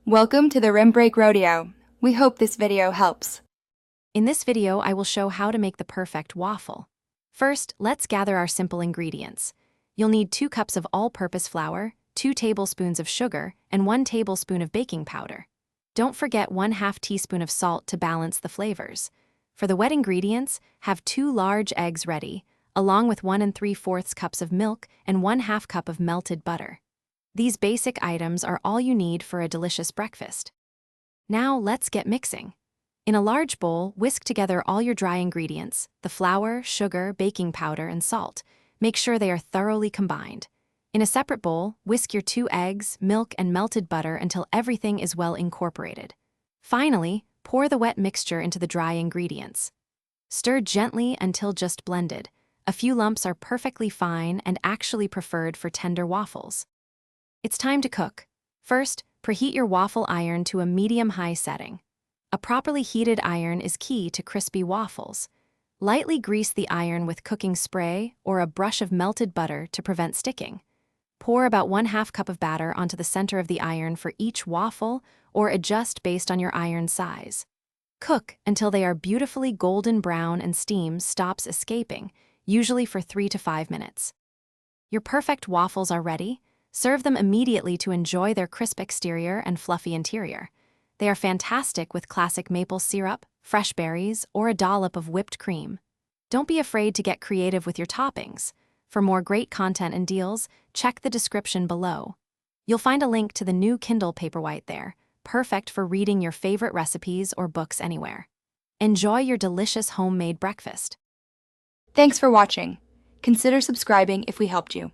Welcome to the Rim Break Rodeo. We hope this video helps. In this video, I will show how to make the perfect waffle. First, let's gather our simple ingredients. You'll need 2 cups of all-purpose flour, 2 tablespoons of sugar, and 1 tablespoon of baking powder. Don't forget 1/2 teaspoon of salt to balance the flavors. For the wet ingredients, have 2 large eggs ready, along with 1 3/4 cups of milk and 1/2 cup of melted butter. These basic items are all you need for a delicious breakfast. Now let's get mixing. In a large bowl, whisk together all your dry ingredients, the flour, sugar, baking powder, and salt. Make sure they are thoroughly combined. In a separate bowl, whisk your 2 eggs, milk, and melted butter until everything is well incorporated. Finally, pour the wet mixture into the dry ingredients. Stir gently until just blended. A few lumps are perfectly fine and actually preferred for tender waffles. It's time to cook. First, preheat your waffle iron to a medium-high setting. A properly heated iron is key to crispy waffles. Lightly grease the iron with cooking spray or a brush of melted butter to prevent sticking. Pour about 1/2 cup of batter onto the center of the iron for each waffle or adjust based on your iron size. Cook until they are beautifully golden brown and steam stops escaping, usually for 3 to 5 minutes. Your perfect waffles are ready. Serve them immediately to enjoy their crisp exterior and fluffy interior. They are fantastic with classic maple syrup, fresh berries, or a dollop of whipped cream. Don't be afraid to get creative with your toppings. For more great content and deals, check the description below. You'll find a link to the new Kindle Paperwhite there, perfect for reading your favorite recipes or books anywhere. Enjoy your delicious homemade breakfast. Thanks for watching. Consider subscribing if we helped you.